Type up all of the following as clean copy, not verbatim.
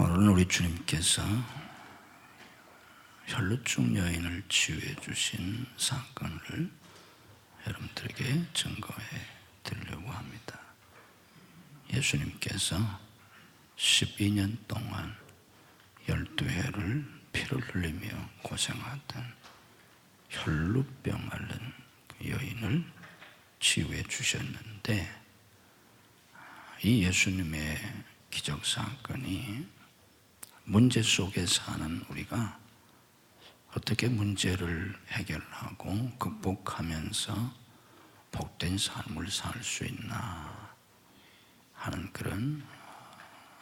오늘은 우리 주님께서 혈루증 여인을 치유해 주신 사건을 여러분들에게 증거해 드리려고 합니다. 예수님께서 12년 동안 12회를 피를 흘리며 고생하던 혈루병 앓는 그 여인을 치유해 주셨는데, 이 예수님의 기적 사건이 문제 속에 사는 우리가 어떻게 문제를 해결하고 극복하면서 복된 삶을 살 수 있나 하는 그런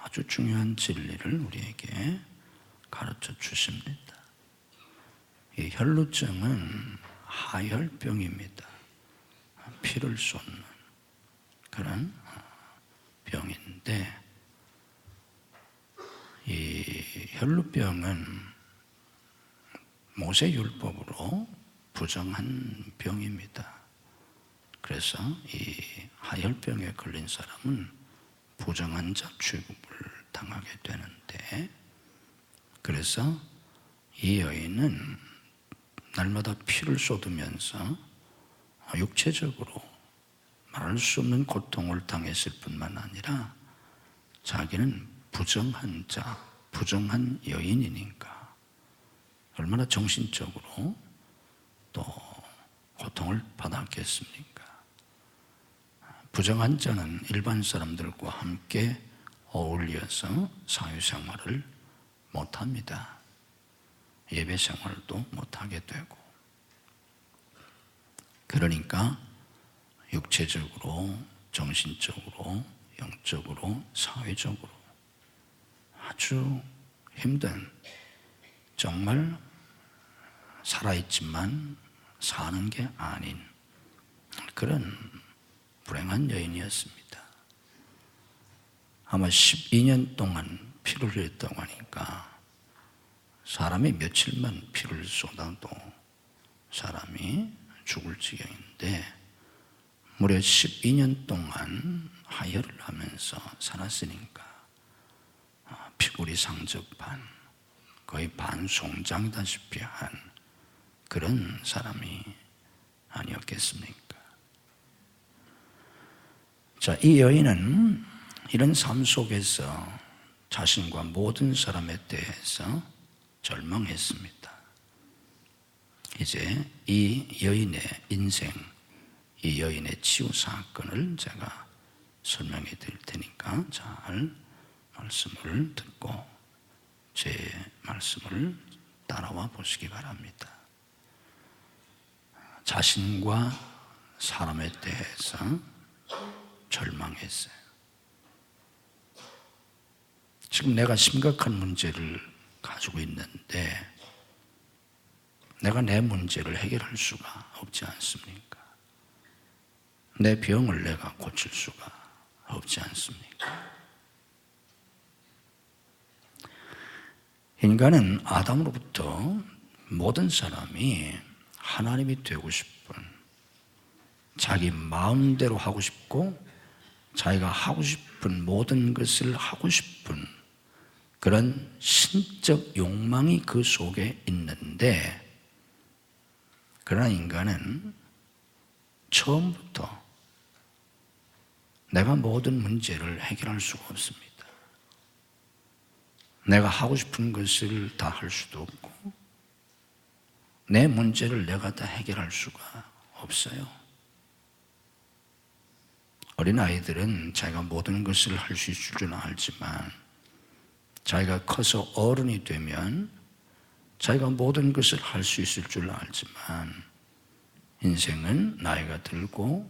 아주 중요한 진리를 우리에게 가르쳐 주십니다. 이 혈루증은 하혈병입니다. 피를 쏟는 그런 병인데, 이 혈루병은 모세율법으로 부정한 병입니다. 그래서 이 하혈병에 걸린 사람은 부정한 자 취급을 당하게 되는데, 그래서 이 여인은 날마다 피를 쏟으면서 육체적으로 말할 수 없는 고통을 당했을 뿐만 아니라 자기는 부정한 자, 부정한 여인이니까 얼마나 정신적으로 또 고통을 받았겠습니까? 부정한 자는 일반 사람들과 함께 어울려서 사회생활을 못합니다. 예배생활도 못하게 되고, 그러니까 육체적으로, 정신적으로, 영적으로, 사회적으로 아주 힘든, 정말 살아있지만 사는 게 아닌 그런 불행한 여인이었습니다. 아마 12년 동안 피를 흘렸다고 하니까 사람이 며칠만 피를 쏟아도 사람이 죽을 지경인데, 무려 12년 동안 하혈을 하면서 살았으니까 피골이 상접한, 거의 반송장다시피 한 그런 사람이 아니었겠습니까? 자, 이 여인은 이런 삶 속에서 자신과 모든 사람에 대해서 절망했습니다. 이제 이 여인의 인생, 이 여인의 치유 사건을 제가 설명해 드릴 테니까 잘 말씀을 듣고 제 말씀을 따라와 보시기 바랍니다. 자신과 사람에 대해서 절망했어요. 지금 내가 심각한 문제를 가지고 있는데 내가 내 문제를 해결할 수가 없지 않습니까? 내 병을 내가 고칠 수가 없지 않습니까? 인간은 아담으로부터 모든 사람이 하나님이 되고 싶은, 자기 마음대로 하고 싶고 자기가 하고 싶은 모든 것을 하고 싶은 그런 신적 욕망이 그 속에 있는데, 그러나 인간은 처음부터 내가 모든 문제를 해결할 수가 없습니다. 내가 하고 싶은 것을 다 할 수도 없고 내 문제를 내가 다 해결할 수가 없어요. 어린아이들은 자기가 모든 것을 할 수 있을 줄 알지만 자기가 커서 어른이 되면 자기가 모든 것을 할 수 있을 줄 알지만 인생은 나이가 들고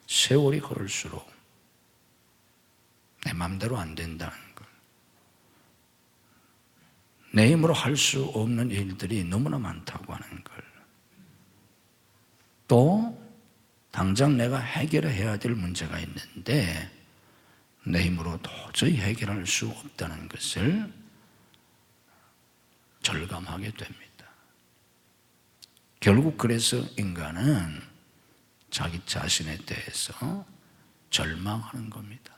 세월이 흐를수록 내 마음대로 안 된다는 걸, 내 힘으로 할 수 없는 일들이 너무나 많다고 하는 걸, 또 당장 내가 해결해야 될 문제가 있는데 내 힘으로 도저히 해결할 수 없다는 것을 절감하게 됩니다. 결국 그래서 인간은 자기 자신에 대해서 절망하는 겁니다.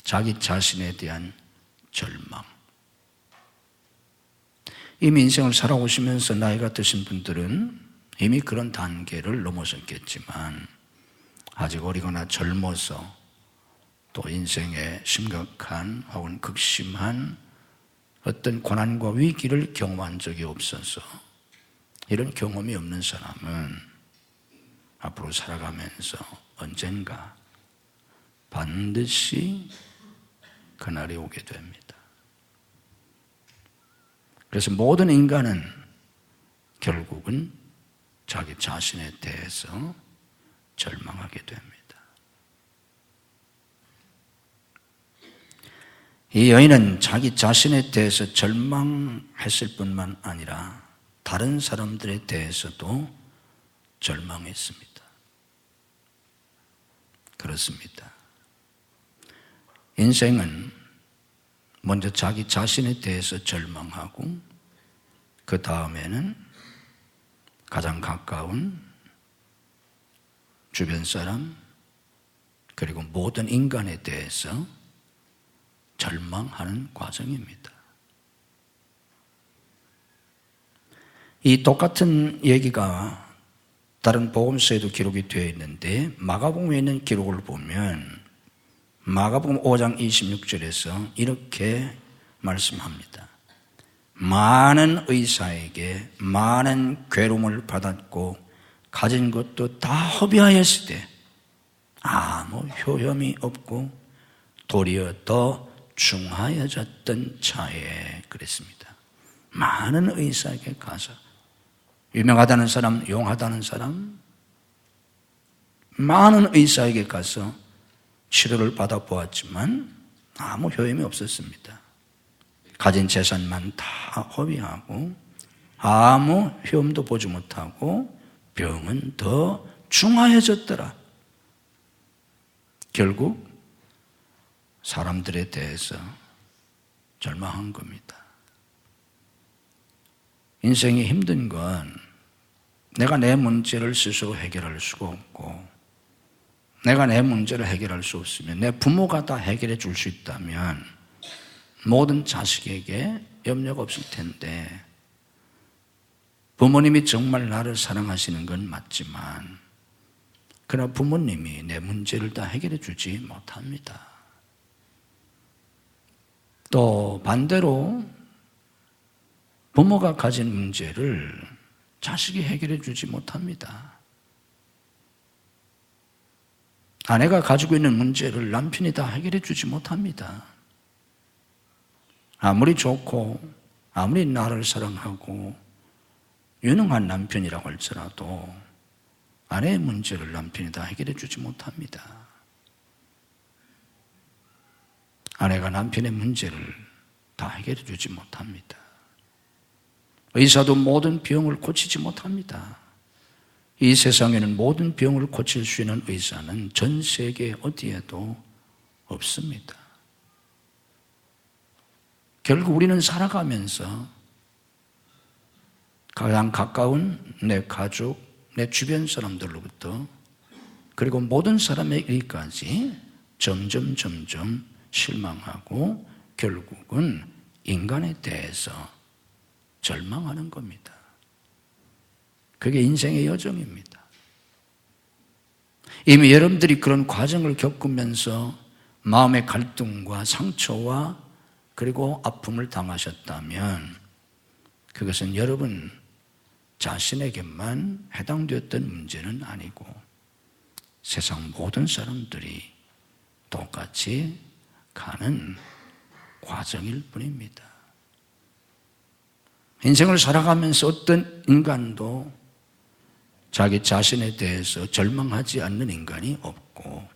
자기 자신에 대한 절망. 이미 인생을 살아오시면서 나이가 드신 분들은 이미 그런 단계를 넘어섰겠지만 아직 어리거나 젊어서 또 인생에 심각한 혹은 극심한 어떤 고난과 위기를 경험한 적이 없어서 이런 경험이 없는 사람은 앞으로 살아가면서 언젠가 반드시 그날이 오게 됩니다. 그래서 모든 인간은 결국은 자기 자신에 대해서 절망하게 됩니다. 이 여인은 자기 자신에 대해서 절망했을 뿐만 아니라 다른 사람들에 대해서도 절망했습니다. 그렇습니다. 인생은 먼저 자기 자신에 대해서 절망하고 그 다음에는 가장 가까운 주변 사람 그리고 모든 인간에 대해서 절망하는 과정입니다. 이 똑같은 얘기가 다른 복음서에도 기록이 되어 있는데 마가복음에 있는 기록을 보면 마가복음 5장 26절에서 이렇게 말씀합니다. 많은 의사에게 많은 괴로움을 받았고 가진 것도 다 허비하였을 때 아무 효험이 없고 도리어 더 중하여졌던 차에 그랬습니다. 많은 의사에게 가서 유명하다는 사람, 용하다는 사람 많은 의사에게 가서 치료를 받아보았지만 아무 효험이 없었습니다. 가진 재산만 다 허비하고 아무 효험도 보지 못하고 병은 더 중하여졌더라. 결국 사람들에 대해서 절망한 겁니다. 인생이 힘든 건 내가 내 문제를 스스로 해결할 수가 없고 내가 내 문제를 해결할 수 없으면 내 부모가 다 해결해 줄 수 있다면 모든 자식에게 염려가 없을 텐데 부모님이 정말 나를 사랑하시는 건 맞지만 그러나 부모님이 내 문제를 다 해결해 주지 못합니다. 또 반대로 부모가 가진 문제를 자식이 해결해 주지 못합니다. 아내가 가지고 있는 문제를 남편이 다 해결해 주지 못합니다. 아무리 좋고 아무리 나를 사랑하고 유능한 남편이라고 할지라도 아내의 문제를 남편이 다 해결해 주지 못합니다. 아내가 남편의 문제를 다 해결해 주지 못합니다. 의사도 모든 병을 고치지 못합니다. 이 세상에는 모든 병을 고칠 수 있는 의사는 전 세계 어디에도 없습니다. 결국 우리는 살아가면서 가장 가까운 내 가족, 내 주변 사람들로부터 그리고 모든 사람에게까지 점점 실망하고 결국은 인간에 대해서 절망하는 겁니다. 그게 인생의 여정입니다. 이미 여러분들이 그런 과정을 겪으면서 마음의 갈등과 상처와 그리고 아픔을 당하셨다면 그것은 여러분 자신에게만 해당되었던 문제는 아니고 세상 모든 사람들이 똑같이 가는 과정일 뿐입니다. 인생을 살아가면서 어떤 인간도 자기 자신에 대해서 절망하지 않는 인간이 없고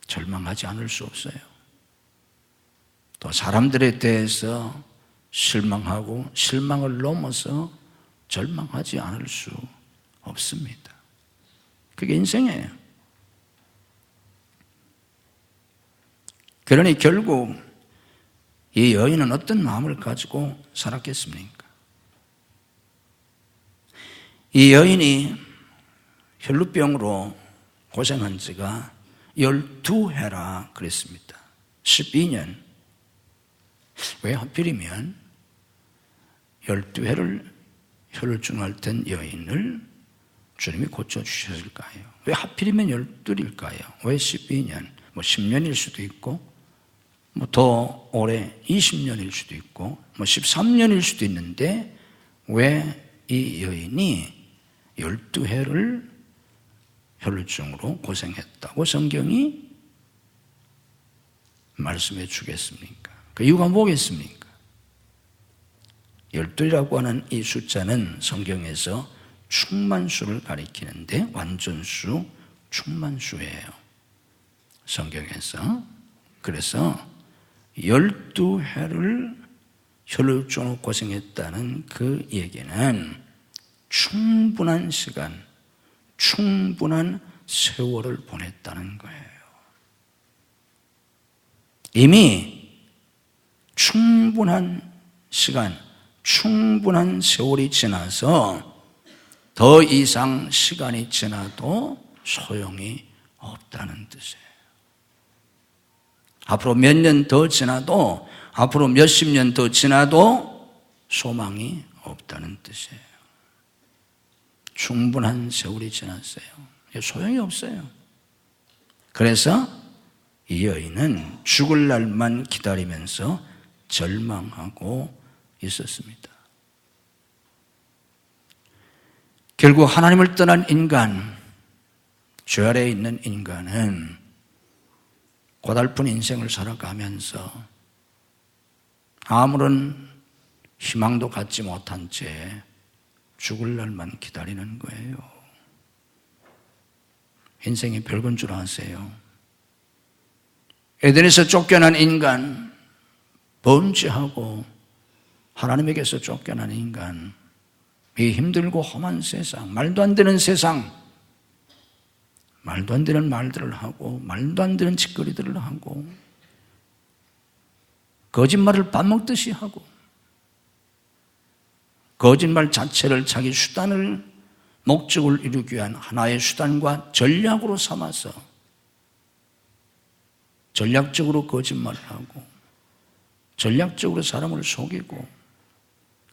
절망하지 않을 수 없어요. 또 사람들에 대해서 실망하고 실망을 넘어서 절망하지 않을 수 없습니다. 그게 인생이에요. 그러니 결국 이 여인은 어떤 마음을 가지고 살았겠습니까? 이 여인이 혈루병으로 고생한 지가 12해라 그랬습니다. 12년. 왜 하필이면 12회를 혈루증을 든 여인을 주님이 고쳐주셨을까요? 왜 하필이면 12일까요? 왜 12년? 10년일 수도 있고 더 오래 20년일 수도 있고 13년일 수도 있는데 왜 이 여인이 12회를 혈루증으로 고생했다고 성경이 말씀해 주겠습니까? 그 이유가 뭐겠습니까? 12이라고 하는 이 숫자는 성경에서 충만수를 가리키는데 완전수, 충만수예요. 성경에서. 그래서 12회를 혈루증으로 고생했다는 그 얘기는 충분한 시간, 충분한 세월을 보냈다는 거예요. 이미 충분한 시간, 충분한 세월이 지나서 더 이상 시간이 지나도 소용이 없다는 뜻이에요. 앞으로 몇 년 더 지나도, 앞으로 몇십 년 더 지나도 소망이 없다는 뜻이에요. 충분한 세월이 지났어요. 소용이 없어요. 그래서 이 여인은 죽을 날만 기다리면서 절망하고 있었습니다. 결국 하나님을 떠난 인간, 죄 아래에 있는 인간은 고달픈 인생을 살아가면서 아무런 희망도 갖지 못한 채 죽을 날만 기다리는 거예요. 인생이 별건 줄 아세요? 에덴에서 쫓겨난 인간, 범죄하고 하나님에게서 쫓겨난 인간, 이 힘들고 험한 세상, 말도 안 되는 세상, 말도 안 되는 말들을 하고 말도 안 되는 짓거리들을 하고 거짓말을 밥 먹듯이 하고 거짓말 자체를 자기 수단을 목적을 이루기 위한 하나의 수단과 전략으로 삼아서 전략적으로 거짓말을 하고 전략적으로 사람을 속이고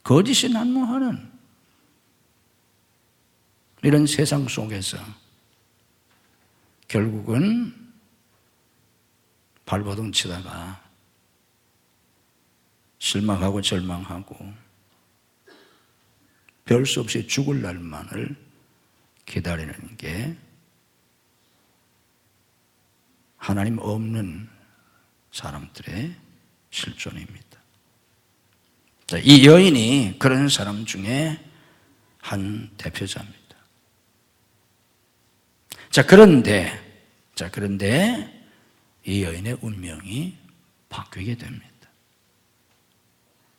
거짓이 난무하는 이런 세상 속에서 결국은 발버둥 치다가 실망하고 절망하고 별 수 없이 죽을 날만을 기다리는 게 하나님 없는 사람들의 실존입니다. 자, 이 여인이 그런 사람 중에 한 대표자입니다. 그런데 이 여인의 운명이 바뀌게 됩니다.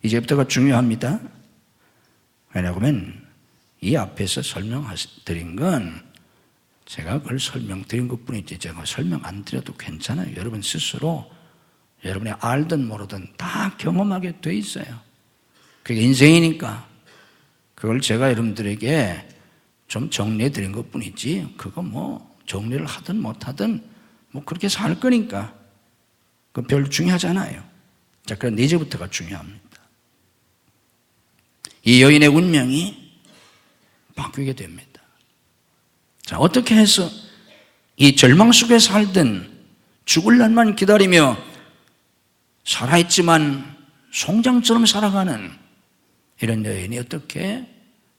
이제부터가 중요합니다. 왜냐하면 이 앞에서 설명드린 건 제가 그걸 설명드린 것뿐이지 제가 설명 안 드려도 괜찮아요. 여러분 스스로 여러분이 알든 모르든 다 경험하게 돼 있어요. 그게 인생이니까 그걸 제가 여러분들에게 좀 정리해 드린 것뿐이지 그거 뭐 정리를 하든 못하든 뭐 그렇게 살 거니까 그 별로 중요하지 않아요. 자, 그런데 이제부터가 중요합니다. 이 여인의 운명이 바뀌게 됩니다. 자, 어떻게 해서 이 절망 속에 살던 죽을 날만 기다리며 살아있지만 송장처럼 살아가는 이런 여인이 어떻게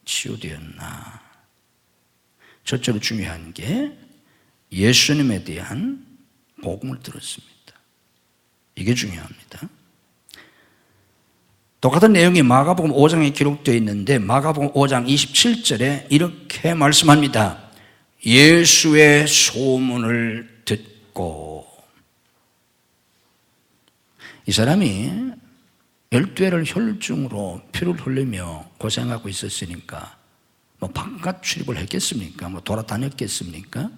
치유되었나? 첫째로 중요한 게 예수님에 대한 복음을 들었습니다. 이게 중요합니다. 똑같은 내용이 마가복음 5장에 기록되어 있는데 마가복음 5장 27절에 이렇게 말씀합니다. 예수의 소문을 듣고 이 사람이 12회를 혈루증으로 피를 흘리며 고생하고 있었으니까 뭐 바깥 출입을 했겠습니까? 뭐 돌아다녔겠습니까?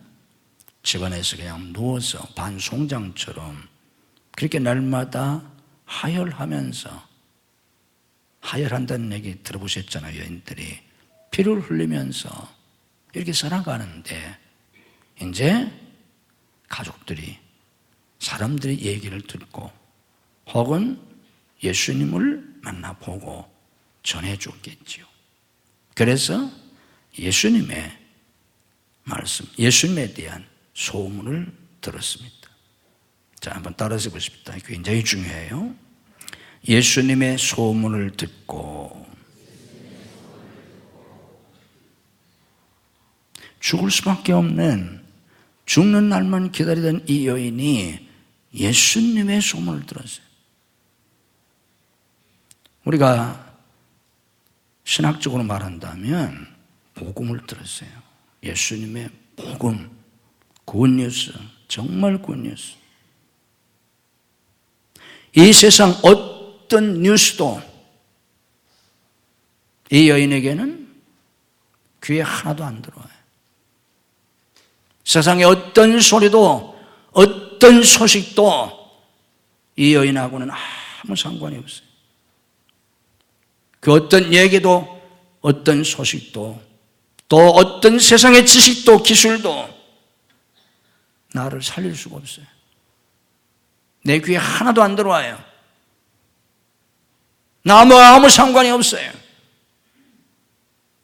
집안에서 그냥 누워서 반송장처럼 그렇게 날마다 하혈하면서 하혈한다는 얘기 들어보셨잖아요. 여인들이 피를 흘리면서 이렇게 살아가는데 이제 가족들이 사람들의 얘기를 듣고 혹은 예수님을 만나보고 전해줬겠지요. 그래서 예수님의 말씀, 예수님에 대한 소문을 들었습니다. 자, 한번 따라서 보십시다. 굉장히 중요해요. 예수님의 소문을 듣고 죽을 수밖에 없는, 죽는 날만 기다리던 이 여인이 예수님의 소문을 들었어요. 우리가 신학적으로 말한다면 복음을 들었어요. 예수님의 복음, 굿뉴스, 정말 굿뉴스. 이 세상 어떤 뉴스도 이 여인에게는 귀에 하나도 안 들어와요. 세상의 어떤 소리도, 어떤 소식도 이 여인하고는 아무 상관이 없어요. 그 어떤 얘기도, 어떤 소식도, 또 어떤 세상의 지식도, 기술도 나를 살릴 수가 없어요. 내 귀에 하나도 안 들어와요. 나와 아무 상관이 없어요.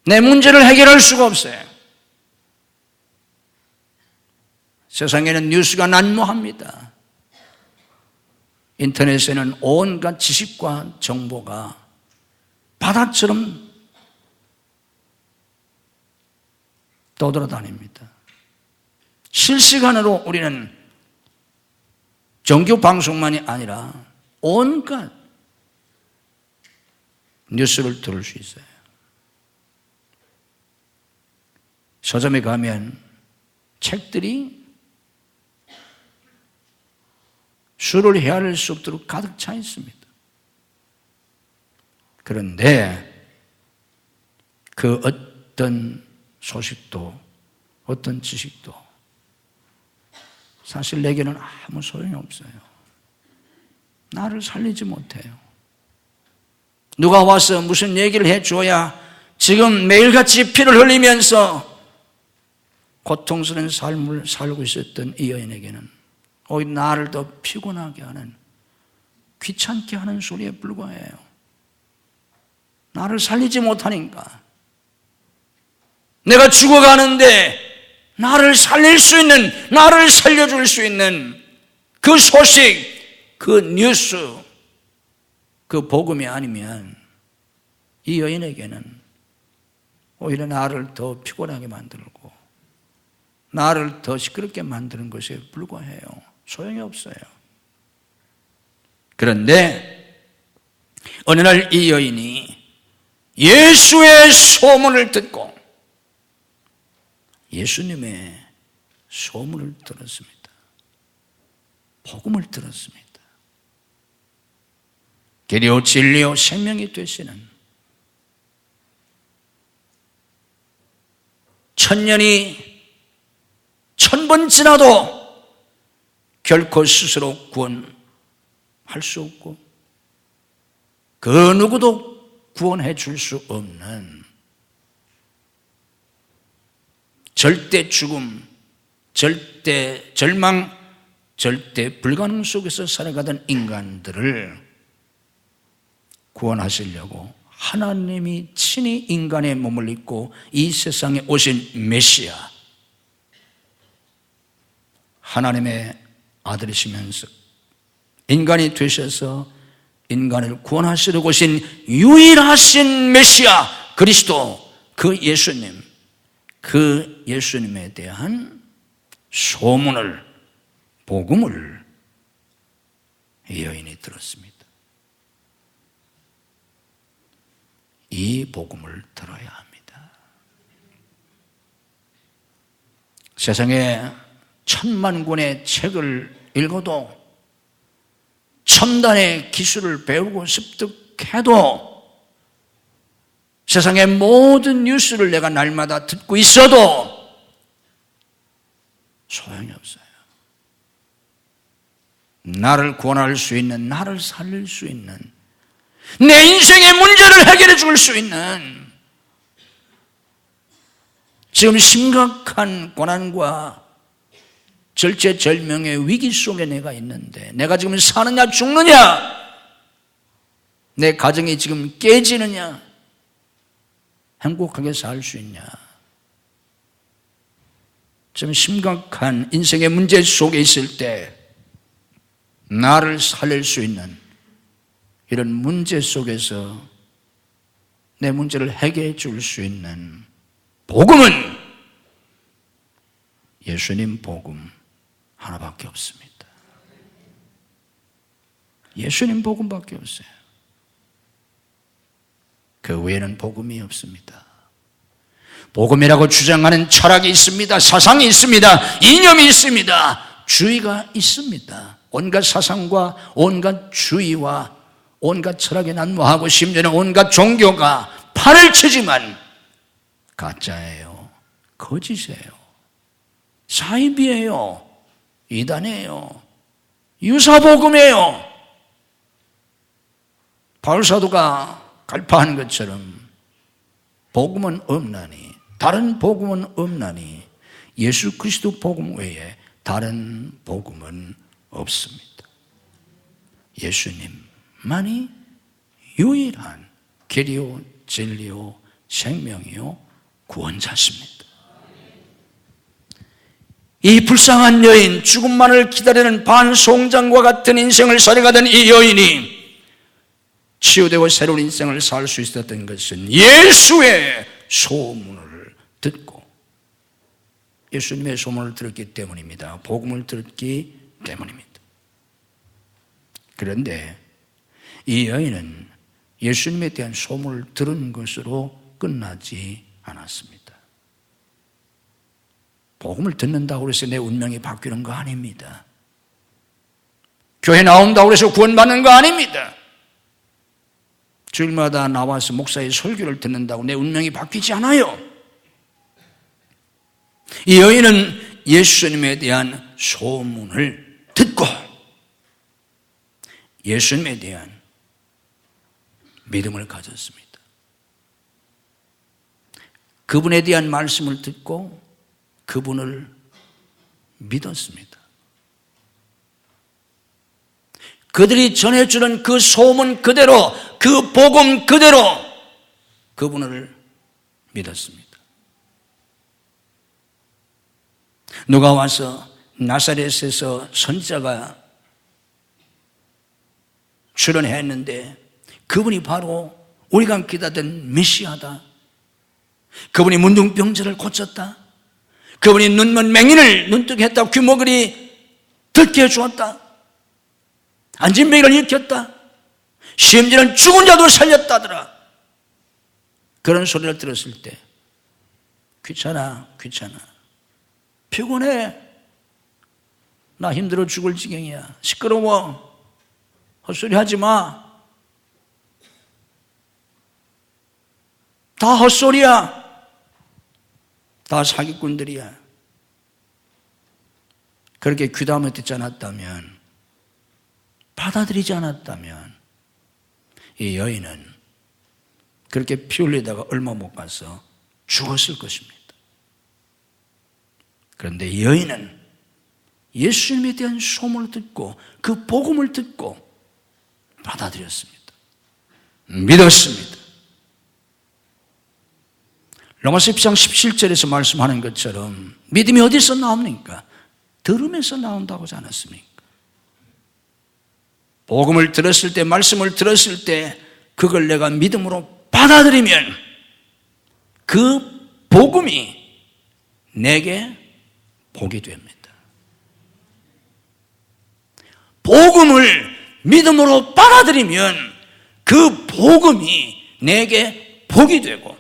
내 문제를 해결할 수가 없어요. 세상에는 뉴스가 난무합니다. 인터넷에는 온갖 지식과 정보가 바다처럼 떠돌아다닙니다. 실시간으로 우리는 정규 방송만이 아니라 온갖 뉴스를 들을 수 있어요. 서점에 가면 책들이 수를 헤아릴 수 없도록 가득 차 있습니다. 그런데 그 어떤 소식도, 어떤 지식도 사실 내게는 아무 소용이 없어요. 나를 살리지 못해요. 누가 와서 무슨 얘기를 해줘야 지금 매일같이 피를 흘리면서 고통스러운 삶을 살고 있었던 이 여인에게는 오히려 나를 더 피곤하게 하는, 귀찮게 하는 소리에 불과해요. 나를 살리지 못하니까. 내가 죽어가는데 나를 살릴 수 있는, 나를 살려줄 수 있는 그 소식, 그 뉴스, 그 복음이 아니면 이 여인에게는 오히려 나를 더 피곤하게 만들고 나를 더 시끄럽게 만드는 것에 불과해요. 소용이 없어요. 그런데 어느 날 이 여인이 예수의 소문을 듣고 예수님의 소문을 들었습니다. 복음을 들었습니다. 길이요 진리요 생명이 되시는, 천년이 1000번 지나도 결코 스스로 구원할 수 없고 그 누구도 구원해 줄 수 없는 절대 죽음, 절대 절망, 절대 불가능 속에서 살아가던 인간들을 구원하시려고 하나님이 친히 인간의 몸을 입고 이 세상에 오신 메시아, 하나님의 아들이시면서 인간이 되셔서 인간을 구원하시려고 오신 유일하신 메시아 그리스도, 그 예수님, 그 예수님에 대한 소문을, 복음을 이 여인이 들었습니다. 이 복음을 들어야 합니다. 세상에 1000만 권의 책을 읽어도, 첨단의 기술을 배우고 습득해도, 세상의 모든 뉴스를 내가 날마다 듣고 있어도 소용이 없어요. 나를 구원할 수 있는, 나를 살릴 수 있는, 내 인생의 문제를 해결해 줄 수 있는, 지금 심각한 고난과 절체절명의 위기 속에 내가 있는데 내가 지금 사느냐 죽느냐, 내 가정이 지금 깨지느냐? 행복하게 살 수 있냐? 좀 심각한 인생의 문제 속에 있을 때 나를 살릴 수 있는 이런 문제 속에서 내 문제를 해결해 줄 수 있는 복음은 예수님 복음 하나밖에 없습니다. 예수님 복음밖에 없어요. 그 외에는 복음이 없습니다. 복음이라고 주장하는 철학이 있습니다. 사상이 있습니다. 이념이 있습니다. 주의가 있습니다. 온갖 사상과 온갖 주의와 온갖 철학이 난무하고 심지어는 온갖 종교가 팔을 치지만 가짜예요. 거짓이에요. 사이비예요. 이단이에요. 유사복음이에요. 바울사도가 갈파하는 것처럼 복음은 없나니, 다른 복음은 없나니 예수 그리스도 복음 외에 다른 복음은 없습니다. 예수님만이 유일한 길이요 진리요 생명이요 구원자십니다. 이 불쌍한 여인, 죽음만을 기다리는 반송장과 같은 인생을 살아가던 이 여인이 치유되고 새로운 인생을 살 수 있었던 것은 예수의 소문을 듣고, 예수님의 소문을 들었기 때문입니다. 복음을 들었기 때문입니다. 그런데 이 여인은 예수님에 대한 소문을 들은 것으로 끝나지 않았습니다. 복음을 듣는다고 해서 내 운명이 바뀌는 거 아닙니다. 교회 나온다고 해서 구원받는 거 아닙니다. 주일마다 나와서 목사의 설교를 듣는다고 내 운명이 바뀌지 않아요. 이 여인은 예수님에 대한 소문을 듣고 예수님에 대한 믿음을 가졌습니다. 그분에 대한 말씀을 듣고 그분을 믿었습니다. 그들이 전해주는 그 소문 그대로, 그 복음 그대로 그분을 믿었습니다. 누가 와서 나사렛에서 선지자가 출연했는데 그분이 바로 우리가 기다렸던 메시아다. 그분이 문둥병자를 고쳤다. 그분이 눈먼 맹인을 눈뜨게 했다. 귀머거리 듣게 해주었다. 안진뱅이를 일으켰다. 심지어는 죽은 자도 살렸다더라. 그런 소리를 들었을 때 귀찮아, 피곤해, 나 힘들어 죽을 지경이야, 시끄러워, 헛소리 하지 마, 다 헛소리야, 다 사기꾼들이야. 그렇게 귀담아 듣지 않았다면, 받아들이지 않았다면 이 여인은 그렇게 피 흘리다가 얼마 못 가서 죽었을 것입니다. 그런데 이 여인은 예수님에 대한 소문을 듣고 그 복음을 듣고 받아들였습니다. 믿었습니다. 로마서 10장 17절에서 말씀하는 것처럼 믿음이 어디서 나옵니까? 들음에서 나온다고 하지 않았습니까? 복음을 들었을 때, 말씀을 들었을 때 그걸 내가 믿음으로 받아들이면 그 복음이 내게 복이 됩니다. 복음을 믿음으로 받아들이면 그 복음이 내게 복이 되고,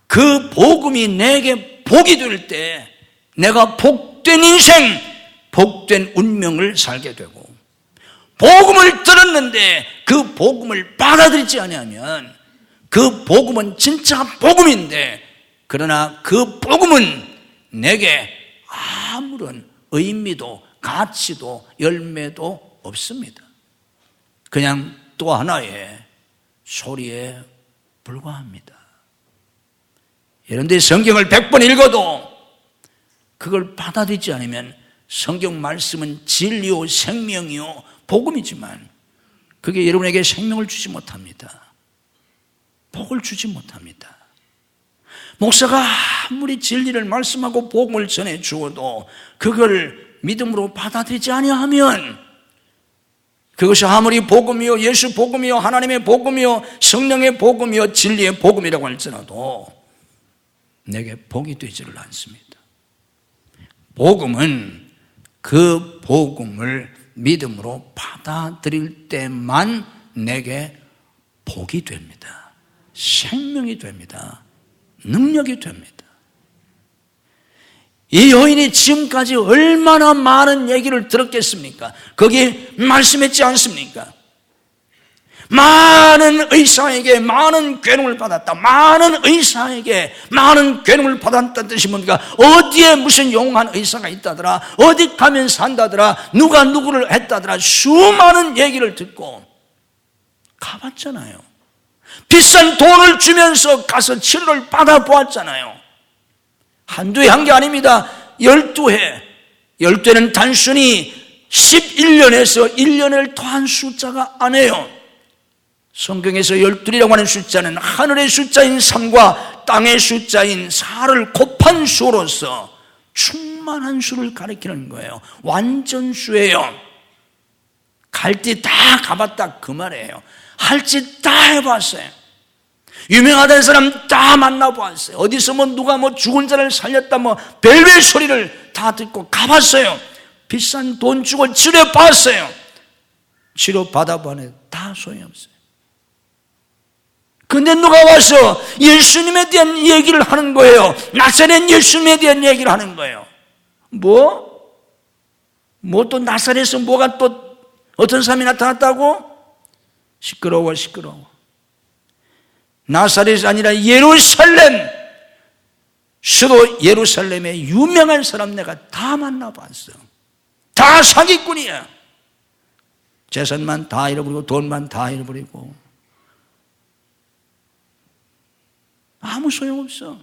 그 복음이 내게 복이 될 때 내가 복된 인생, 복된 운명을 살게 되고, 복음을 들었는데 그 복음을 받아들이지 않으면 그 복음은 진짜 복음인데, 그러나 그 복음은 내게 아무런 의미도 가치도 열매도 없습니다. 그냥 또 하나의 소리에 불과합니다. 그런데 성경을 100번 읽어도 그걸 받아들이지 않으면 성경 말씀은 진리요 생명이요 복음이지만 그게 여러분에게 생명을 주지 못합니다. 복을 주지 못합니다. 목사가 아무리 진리를 말씀하고 복음을 전해 주어도 그걸 믿음으로 받아들이지 아니하면, 그것이 아무리 복음이요, 예수 복음이요, 하나님의 복음이요, 성령의 복음이요, 진리의 복음이라고 할지라도 내게 복이 되지를 않습니다. 복음은 그 복음을 믿음으로 받아들일 때만 내게 복이 됩니다. 생명이 됩니다. 능력이 됩니다. 이 여인이 지금까지 얼마나 많은 얘기를 들었겠습니까? 거기에 말씀했지 않습니까? 많은 의사에게 많은 괴능을 받았다. 많은 의사에게 많은 괴능을 받았다는 뜻이 뭡니까? 어디에 무슨 용한 의사가 있다더라, 어디 가면 산다더라, 누가 누구를 했다더라, 수많은 얘기를 듣고 가봤잖아요. 비싼 돈을 주면서 가서 치료를 받아보았잖아요. 한두 해 한 게 아닙니다. 12회. 12회는 단순히 11년에서 1년을 더한 숫자가 아니에요. 성경에서 12이라고 하는 숫자는 하늘의 숫자인 3과 땅의 숫자인 4를 곱한 수로서 충만한 수를 가리키는 거예요. 완전수예요. 갈 데 다 가봤다 그 말이에요. 할 짓 다 해봤어요. 유명하다는 사람 다 만나보았어요. 어디서 누가 죽은 자를 살렸다 별별 소리를 다 듣고 가봤어요. 비싼 돈 주고 치료받았어요. 치료받아보니 다 소용이 없어요. 근데 누가 와서 예수님에 대한 얘기를 하는 거예요. 나사렛 예수님에 대한 얘기를 하는 거예요. 또 나사렛에서 뭐가 또 어떤 사람이 나타났다고? 시끄러워. 나사렛이 아니라 예루살렘, 수도 예루살렘의 유명한 사람 내가 다 만나봤어. 다 사기꾼이야. 재산만 다 잃어버리고 돈만 다 잃어버리고 아무 소용없어.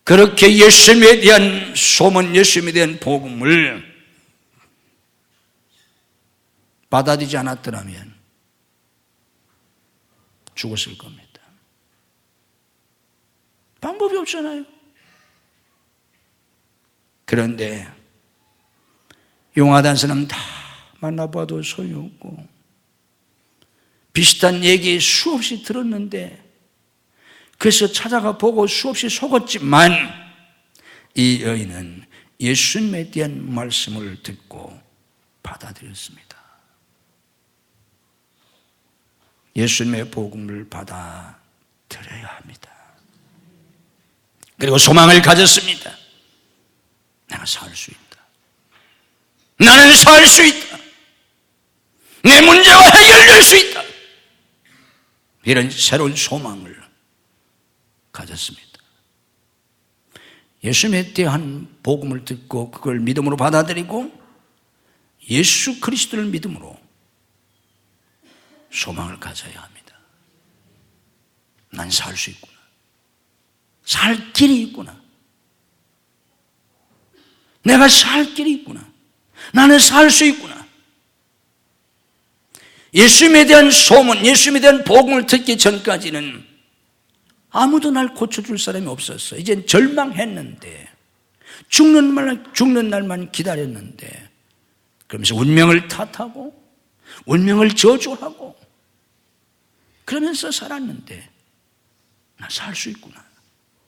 그렇게 예수님에 대한 소문, 예수님에 대한 복음을 받아들이지 않았더라면 죽었을 겁니다. 방법이 없잖아요. 그런데 용하다는 사람 다 만나봐도 소용없고 비슷한 얘기 수없이 들었는데 그래서 찾아가 보고 수없이 속았지만 이 여인은 예수님에 대한 말씀을 듣고 받아들였습니다. 예수님의 복음을 받아들여야 합니다. 그리고 소망을 가졌습니다. 내가 살 수 있다. 나는 살 수 있다. 내 문제가 해결될 수 있다. 이런 새로운 소망을 가졌습니다. 예수님에 대한 복음을 듣고 그걸 믿음으로 받아들이고 예수 그리스도를 믿음으로 소망을 가져야 합니다. 난 살 수 있구나. 살 길이 있구나. 내가 살 길이 있구나. 나는 살 수 있구나. 예수님에 대한 소문, 예수님에 대한 복음을 듣기 전까지는 아무도 날 고쳐줄 사람이 없었어. 이젠 절망했는데 죽는 날만 기다렸는데 그러면서 운명을 탓하고 운명을 저주하고 그러면서 살았는데 나 살 수 있구나.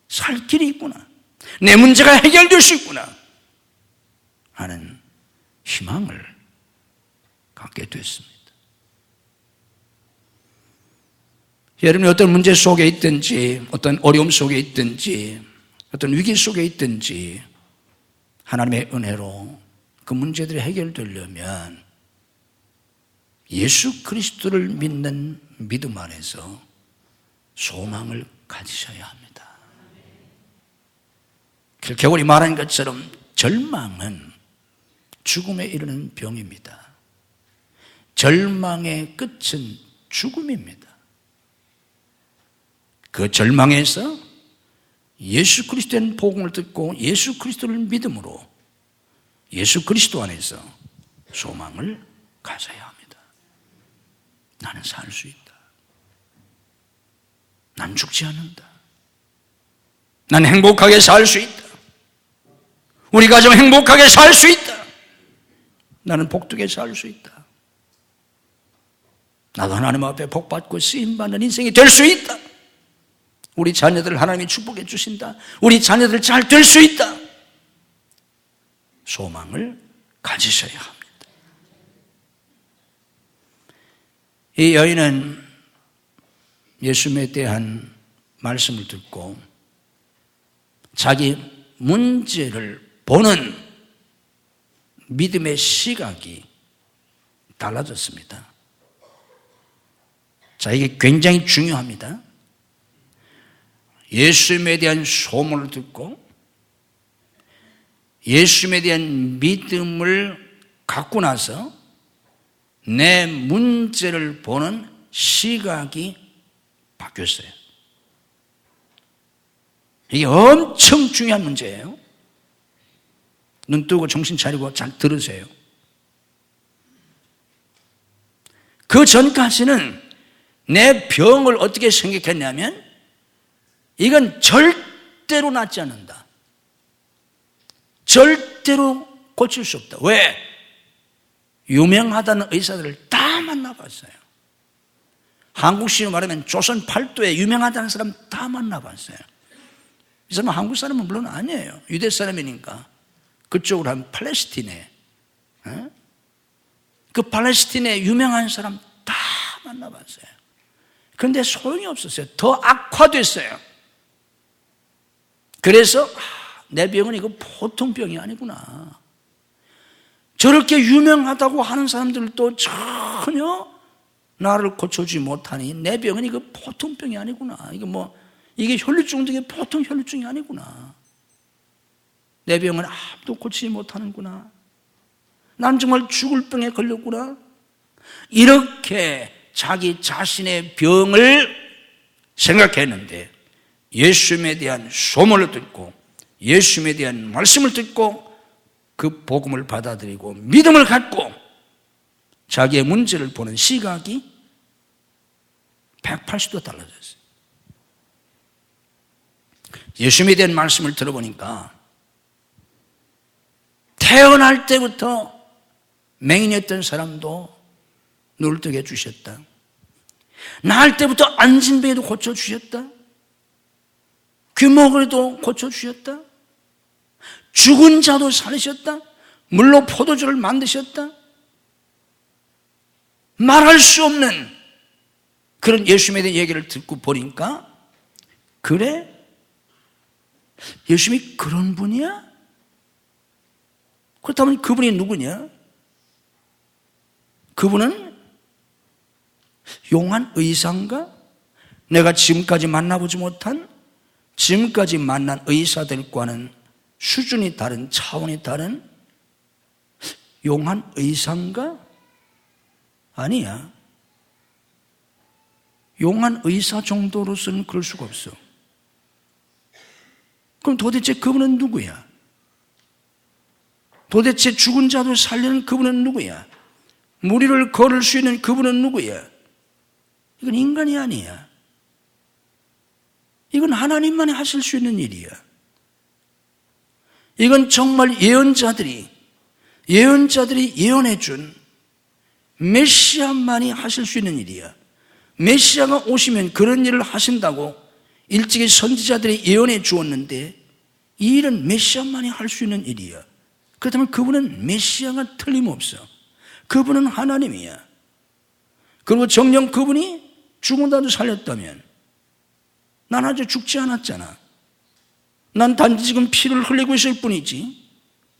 살 길이 있구나. 내 문제가 해결될 수 있구나 하는 희망을 갖게 됐습니다. 여러분이 어떤 문제 속에 있든지 어떤 어려움 속에 있든지 어떤 위기 속에 있든지 하나님의 은혜로 그 문제들이 해결되려면 예수 그리스도를 믿는 믿음 안에서 소망을 가지셔야 합니다. 겨울이 말한 것처럼 절망은 죽음에 이르는 병입니다. 절망의 끝은 죽음입니다. 그 절망에서 예수 그리스도의 복음을 듣고 예수 그리스도를 믿음으로 예수 그리스도 안에서 소망을 가져야 합니다. 나는 살 수 있다. 난 죽지 않는다. 난 행복하게 살 수 있다. 우리 가정 행복하게 살 수 있다. 나는 복되게 살 수 있다. 나도 하나님 앞에 복받고 쓰임받는 인생이 될 수 있다. 우리 자녀들 하나님이 축복해 주신다. 우리 자녀들 잘 될 수 있다. 소망을 가지셔야 합니다. 이 여인은 예수님에 대한 말씀을 듣고 자기 문제를 보는 믿음의 시각이 달라졌습니다. 자, 이게 굉장히 중요합니다. 예수님에 대한 소문을 듣고 예수님에 대한 믿음을 갖고 나서 내 문제를 보는 시각이 바뀌었어요. 이게 엄청 중요한 문제예요. 눈 뜨고 정신 차리고 잘 들으세요. 그 전까지는 내 병을 어떻게 생각했냐면 이건 절대로 낫지 않는다. 절대로 고칠 수 없다. 왜? 유명하다는 의사들을 다 만나봤어요. 한국식으로 말하면 조선 팔도에 유명하다는 사람 다 만나봤어요. 이 사람은 한국 사람은 물론 아니에요. 유대 사람이니까. 그쪽으로 하면 팔레스틴에, 그 팔레스틴에 유명한 사람 다 만나봤어요. 그런데 소용이 없었어요. 더 악화됐어요. 그래서 내 병은 이거 보통 병이 아니구나. 저렇게 유명하다고 하는 사람들도 전혀 나를 고쳐주지 못하니 내 병은 이거 보통 병이 아니구나. 이게 혈류증 중에 보통 혈류증이 아니구나. 내 병은 아무도 고치지 못하는구나. 난 정말 죽을 병에 걸렸구나. 이렇게 자기 자신의 병을 생각했는데 예수님에 대한 소문을 듣고 예수님에 대한 말씀을 듣고 그 복음을 받아들이고 믿음을 갖고 자기의 문제를 보는 시각이 180도 달라졌어요. 예수님에 대한 말씀을 들어보니까 태어날 때부터 맹인이었던 사람도 눈을 뜨게 해주셨다. 낳을 때부터 안진뱅이도 고쳐주셨다. 귀머거리도 고쳐주셨다. 죽은 자도 살리셨다. 물로 포도주를 만드셨다. 말할 수 없는 그런 예수님에 대한 얘기를 듣고 보니까 그래? 예수님이 그런 분이야? 그렇다면 그분이 누구냐? 그분은 용한 의사인가? 내가 지금까지 만나보지 못한, 지금까지 만난 의사들과는 수준이 다른, 차원이 다른 용한 의사인가? 아니야. 용한 의사 정도로서는 그럴 수가 없어. 그럼 도대체 그분은 누구야? 도대체 죽은 자도 살리는 그분은 누구야? 무리를 걸을 수 있는 그분은 누구야? 이건 인간이 아니야. 이건 하나님만이 하실 수 있는 일이야. 이건 정말 예언자들이 예언해 준 메시아만이 하실 수 있는 일이야. 메시아가 오시면 그런 일을 하신다고 일찍이 선지자들이 예언해 주었는데 이 일은 메시아만이 할 수 있는 일이야. 그렇다면 그분은 메시아가 틀림없어. 그분은 하나님이야. 그리고 정녕 그분이 죽은다도 살렸다면 난 아직 죽지 않았잖아. 난 단지 지금 피를 흘리고 있을 뿐이지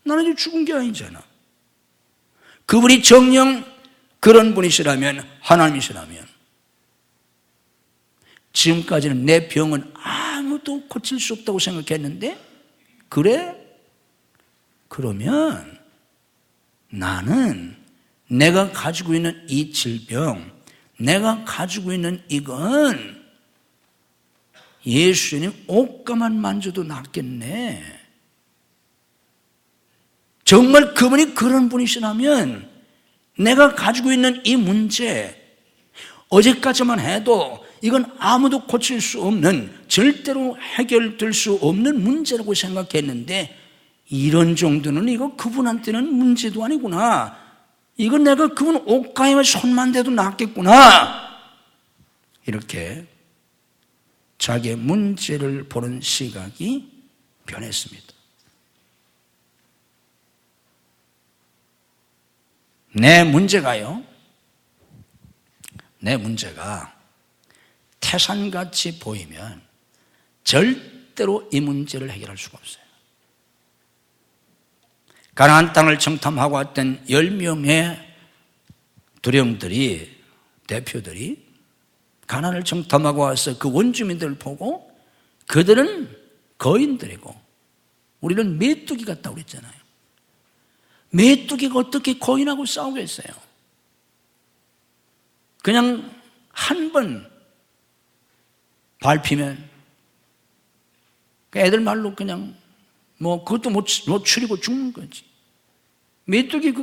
난 아직 죽은 게 아니잖아. 그분이 정녕 그런 분이시라면, 하나님이시라면 지금까지는 내 병은 아무도 고칠 수 없다고 생각했는데 그래? 그러면 나는 내가 가지고 있는 이 질병, 내가 가지고 있는 이건 예수님 옷가만 만져도 낫겠네. 정말 그분이 그런 분이시라면 내가 가지고 있는 이 문제, 어제까지만 해도 이건 아무도 고칠 수 없는, 절대로 해결될 수 없는 문제라고 생각했는데 이런 정도는 이거 그분한테는 문제도 아니구나. 이건 내가 그분 옷가에 손만 대도 낫겠구나. 이렇게 자기의 문제를 보는 시각이 변했습니다. 내 문제가 태산같이 보이면 절대로 이 문제를 해결할 수가 없어요. 가나안 땅을 정탐하고 왔던 10명의 두령들이, 대표들이 가나안을 정탐하고 와서 그 원주민들을 보고 그들은 거인들이고 우리는 메뚜기 같다고 그랬잖아요. 메뚜기가 어떻게 거인하고 싸우겠어요? 그냥 한 번 밟히면 애들 말로 그냥 그것도 못 추리고 죽는 거지. 메뚜기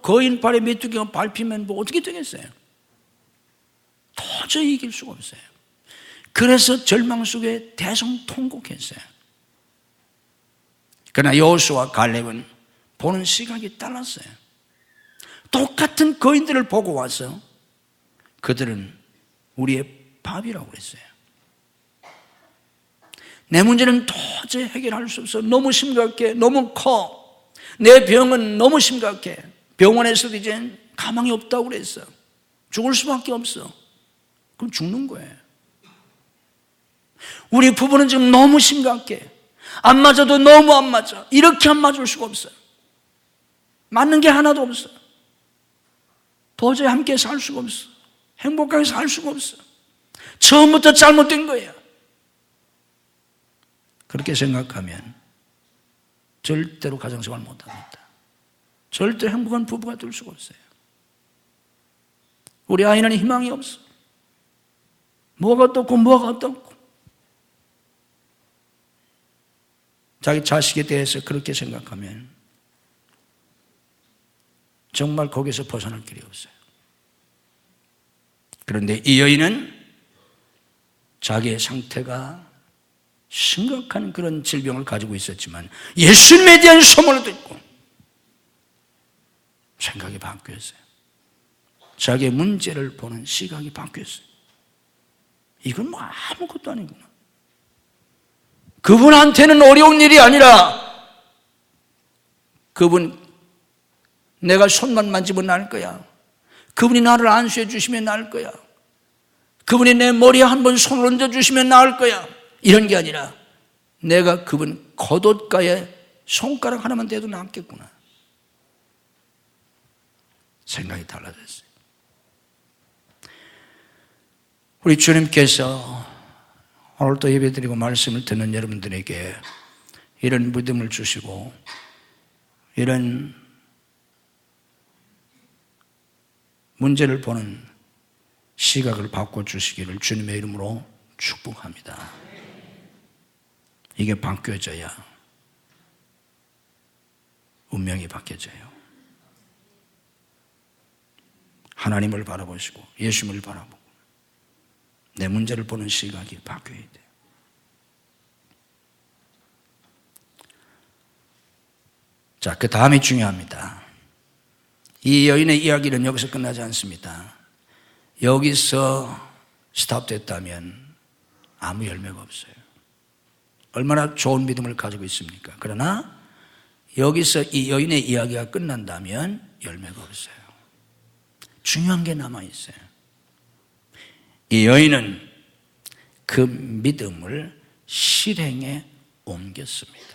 거인 발에 메뚜기가 밟히면 어떻게 되겠어요? 도저히 이길 수가 없어요. 그래서 절망 속에 대성통곡했어요. 그러나 여호수아와 갈렙은 보는 시각이 달랐어요. 똑같은 거인들을 보고 와서 그들은 우리의 밥이라고 그랬어요. 내 문제는 도저히 해결할 수 없어. 너무 심각해. 너무 커. 내 병은 너무 심각해. 병원에서도 이제 가망이 없다고 그랬어. 죽을 수밖에 없어. 그럼 죽는 거예요. 우리 부부는 지금 너무 심각해. 안 맞아도 너무 안 맞아. 이렇게 안 맞을 수가 없어요. 맞는 게 하나도 없어. 도저히 함께 살 수가 없어. 행복하게 살 수가 없어. 처음부터 잘못된 거예요. 그렇게 생각하면 절대로 가정생활 못합니다. 절대로 행복한 부부가 될 수가 없어요. 우리 아이는 희망이 없어. 뭐가 어떻고 뭐가 어떻고. 자기 자식에 대해서 그렇게 생각하면 정말 거기서 벗어날 길이 없어요. 그런데 이 여인은 자기의 상태가 심각한 그런 질병을 가지고 있었지만 예수님에 대한 소문을 듣고 생각이 바뀌었어요. 자기의 문제를 보는 시각이 바뀌었어요. 이건 아무것도 아니구나. 그분한테는 어려운 일이 아니라 그분 내가 손만 만지면 나을 거야. 그분이 나를 안수해 주시면 나을 거야. 그분이 내 머리에 한번 손을 얹어 주시면 나을 거야. 이런 게 아니라 내가 그분 겉옷가에 손가락 하나만 대도 낫겠구나. 생각이 달라졌어요. 우리 주님께서 오늘 또 예배드리고 말씀을 듣는 여러분들에게 이런 믿음을 주시고 이런 문제를 보는 시각을 바꿔주시기를 주님의 이름으로 축복합니다. 이게 바뀌어져야 운명이 바뀌어져요. 하나님을 바라보시고 예수님을 바라보고 내 문제를 보는 시각이 바뀌어야 돼요. 자, 그 다음이 중요합니다. 이 여인의 이야기는 여기서 끝나지 않습니다. 여기서 스탑됐다면 아무 열매가 없어요. 얼마나 좋은 믿음을 가지고 있습니까? 그러나 여기서 이 여인의 이야기가 끝난다면 열매가 없어요. 중요한 게 남아있어요. 이 여인은 그 믿음을 실행에 옮겼습니다.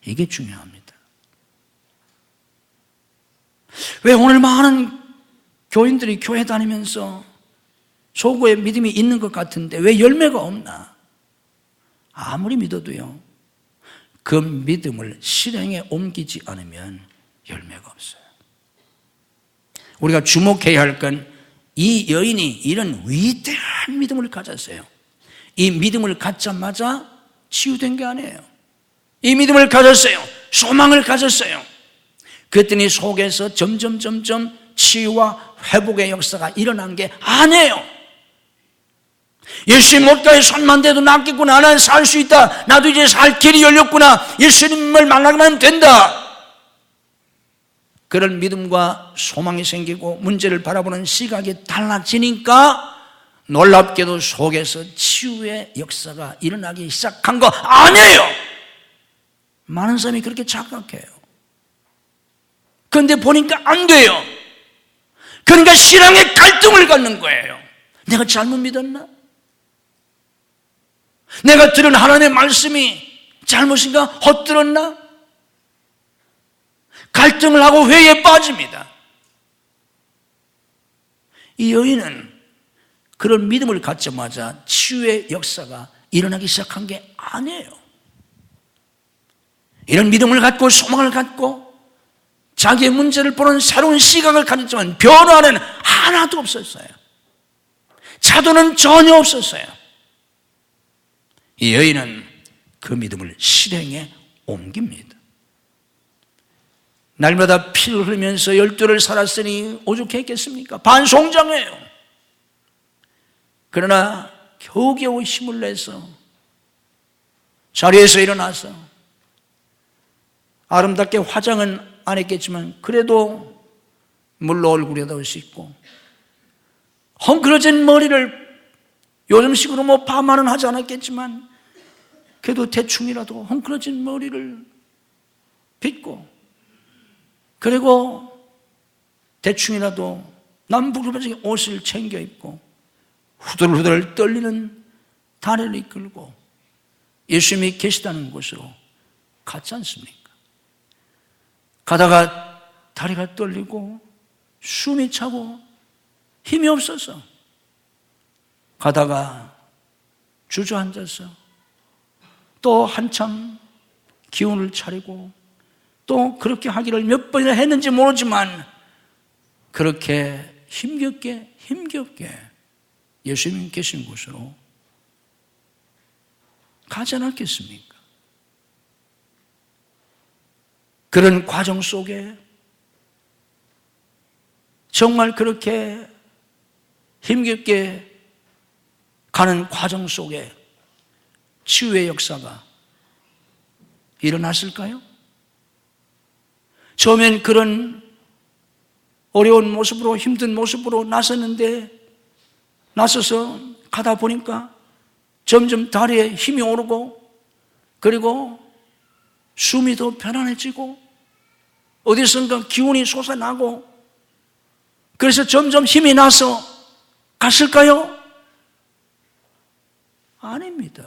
이게 중요합니다. 왜 오늘 많은 교인들이 교회 다니면서 소고의 믿음이 있는 것 같은데 왜 열매가 없나? 아무리 믿어도요, 그 믿음을 실행에 옮기지 않으면 열매가 없어요. 우리가 주목해야 할 건 이 여인이 이런 위대한 믿음을 가졌어요. 이 믿음을 갖자마자 치유된 게 아니에요. 이 믿음을 가졌어요. 소망을 가졌어요. 그랬더니 속에서 점점 치유와 회복의 역사가 일어난 게 아니에요. 예수님 옷가에 손만 대도 낫겠구나, 나는 살 수 있다, 나도 이제 살 길이 열렸구나, 예수님을 만나면 된다, 그런 믿음과 소망이 생기고 문제를 바라보는 시각이 달라지니까 놀랍게도 속에서 치유의 역사가 일어나기 시작한 거 아니에요. 많은 사람이 그렇게 착각해요. 그런데 보니까 안 돼요. 그러니까 신앙의 갈등을 갖는 거예요. 내가 잘못 믿었나? 내가 들은 하나님의 말씀이 잘못인가? 헛들었나? 갈등을 하고 회의에 빠집니다. 이 여인은 그런 믿음을 갖자마자 치유의 역사가 일어나기 시작한 게 아니에요. 이런 믿음을 갖고 소망을 갖고 자기의 문제를 보는 새로운 시각을 가졌지만 변화는 하나도 없었어요. 차도는 전혀 없었어요. 이 여인은 그 믿음을 실행에 옮깁니다. 날마다 피를 흘리면서 12를 살았으니 오죽했겠습니까? 반송장이에요. 그러나 겨우겨우 힘을 내서 자리에서 일어나서 아름답게 화장은 안 했겠지만 그래도 물로 얼굴에다 씻고 헝클어진 머리를 요즘식으로 뭐 파마는 하지 않았겠지만 그래도 대충이라도 헝클어진 머리를 빗고 그리고 대충이라도 남부르바지 옷을 챙겨 입고 후들후들 떨리는 다리를 이끌고 예수님이 계시다는 곳으로 갔지 않습니까? 가다가 다리가 떨리고 숨이 차고 힘이 없어서 가다가 주저앉아서 또 한참 기운을 차리고 또 그렇게 하기를 몇 번이나 했는지 모르지만 그렇게 힘겹게 예수님 계신 곳으로 가지 않았겠습니까? 그런 과정 속에 정말 그렇게 힘겹게 가는 과정 속에 치유의 역사가 일어났을까요? 처음엔 그런 어려운 모습으로 힘든 모습으로 나서서 가다 보니까 점점 다리에 힘이 오르고 그리고 숨이 더 편안해지고 어디선가 기운이 솟아나고 그래서 점점 힘이 나서 갔을까요? 아닙니다.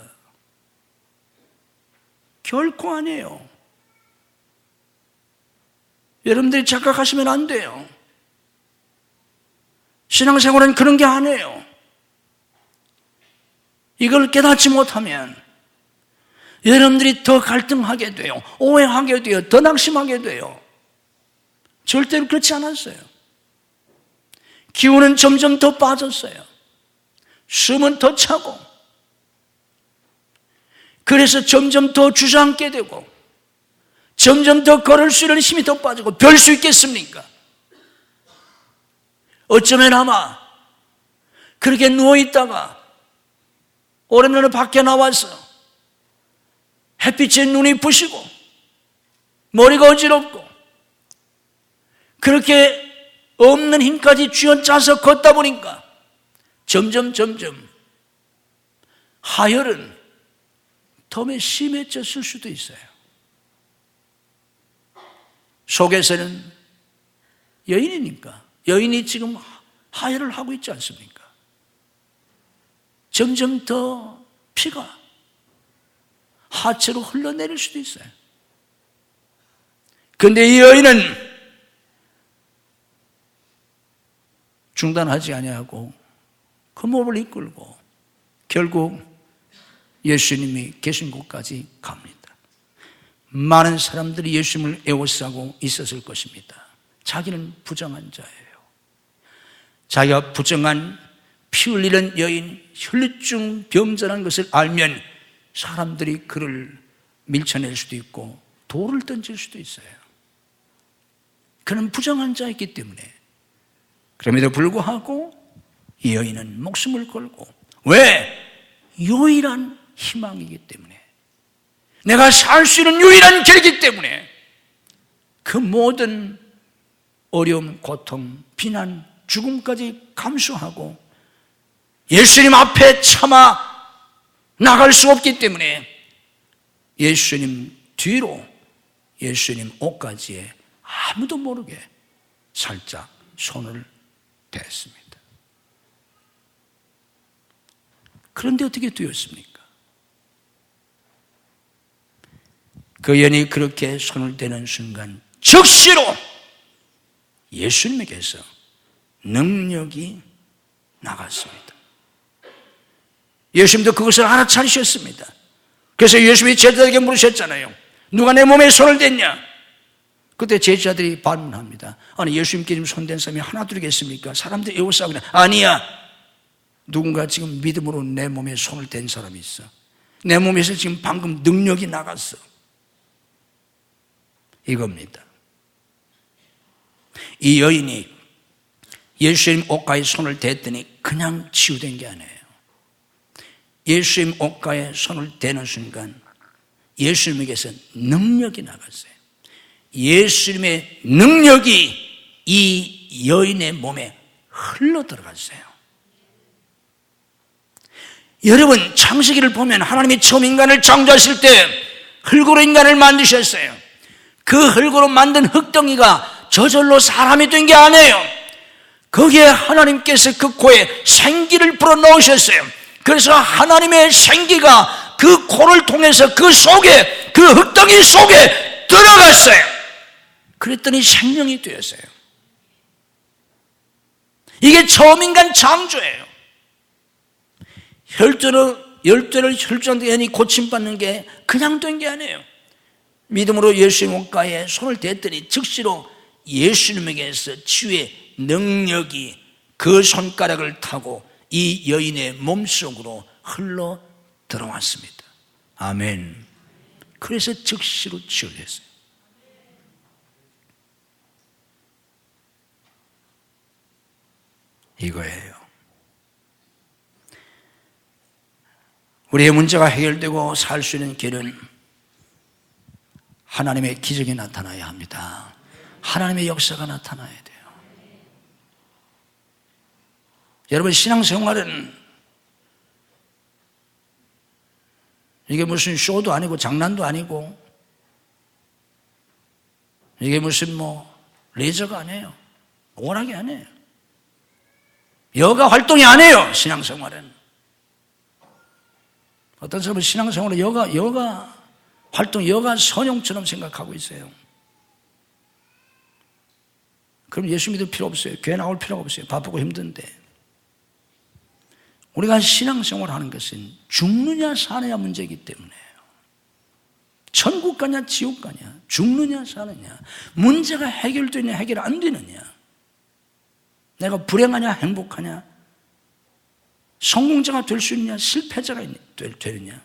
결코 아니에요. 여러분들이 착각하시면 안 돼요. 신앙생활은 그런 게 아니에요. 이걸 깨닫지 못하면 여러분들이 더 갈등하게 돼요. 오해하게 돼요. 더 낙심하게 돼요. 절대로 그렇지 않았어요. 기운은 점점 더 빠졌어요. 숨은 더 차고 그래서 점점 더 주저앉게 되고 점점 더 걸을 수 있는 힘이 더 빠지고 별 수 있겠습니까? 어쩌면 아마 그렇게 누워있다가 오랜만에 밖에 나와서 햇빛에 눈이 부시고 머리가 어지럽고 그렇게 없는 힘까지 쥐어짜서 걷다 보니까 점점 하혈은 더 심해졌을 수도 있어요. 속에서는 여인이니까 여인이 지금 하혈을 하고 있지 않습니까? 점점 더 피가 하체로 흘러내릴 수도 있어요. 그런데 이 여인은 중단하지 아니하고 그 몸을 이끌고 결국 예수님이 계신 곳까지 갑니다. 많은 사람들이 예수님을 애워싸고 있었을 것입니다. 자기는 부정한 자예요. 자기가 부정한 피 흘리는 여인, 혈류증 병자라는 것을 알면 사람들이 그를 밀쳐낼 수도 있고 돌을 던질 수도 있어요. 그는 부정한 자였기 때문에 그럼에도 불구하고 이 여인은 목숨을 걸고, 왜? 유일한 희망이기 때문에, 내가 살 수 있는 유일한 길이기 때문에 그 모든 어려움, 고통, 비난, 죽음까지 감수하고 예수님 앞에 참아 나갈 수 없기 때문에 예수님 뒤로 예수님 옷가지에 아무도 모르게 살짝 손을 댔습니다. 그런데 어떻게 되었습니까? 그 여인이 그렇게 손을 대는 순간 즉시로 예수님에게서 능력이 나갔습니다. 예수님도 그것을 알아차리셨습니다. 그래서 예수님이 제자들에게 물으셨잖아요. 누가 내 몸에 손을 댔냐? 그때 제자들이 반문합니다. 아니, 예수님께 지금 손댄 사람이 하나 둘이겠습니까? 사람들이 에워싸고 그냥, 아니야, 누군가 지금 믿음으로 내 몸에 손을 댄 사람이 있어. 내 몸에서 지금 방금 능력이 나갔어. 이겁니다. 이 여인이 예수님 옷가에 손을 댔더니 그냥 치유된 게 아니에요. 예수님 옷가에 손을 대는 순간 예수님에게서 능력이 나갔어요. 예수님의 능력이 이 여인의 몸에 흘러 들어갔어요. 여러분, 창세기를 보면 하나님이 처음 인간을 창조하실 때 흙으로 인간을 만드셨어요. 그 흙으로 만든 흙덩이가 저절로 사람이 된 게 아니에요. 거기에 하나님께서 그 코에 생기를 불어넣으셨어요. 그래서 하나님의 생기가 그 코를 통해서 그 속에, 그 흙덩이 속에 들어갔어요. 그랬더니 생명이 되었어요. 이게 처음 인간 창조예요. 혈전을 혈전된 여인이 고침받는 게 그냥 된 게 아니에요. 믿음으로 예수님 옷가에 손을 댔더니 즉시로 예수님에게서 치유의 능력이 그 손가락을 타고 이 여인의 몸속으로 흘러 들어왔습니다. 아멘. 그래서 즉시로 치유됐어요. 이거예요. 우리의 문제가 해결되고 살 수 있는 길은 하나님의 기적이 나타나야 합니다. 하나님의 역사가 나타나야 돼요. 여러분, 신앙생활은 이게 무슨 쇼도 아니고 장난도 아니고 이게 무슨 레저가 아니에요. 오락이 아니에요. 여가 활동이 아니에요. 신앙생활은. 어떤 사람은 신앙생활을 여가 활동, 여가 선용처럼 생각하고 있어요. 그럼 예수 믿을 필요 없어요. 교회 나올 필요가 없어요. 바쁘고 힘든데. 우리가 신앙생활을 하는 것은 죽느냐 사느냐 문제이기 때문에요. 천국 가냐 지옥 가냐, 죽느냐 사느냐, 문제가 해결되느냐 해결 안 되느냐, 내가 불행하냐 행복하냐, 성공자가 될 수 있느냐 실패자가 되느냐,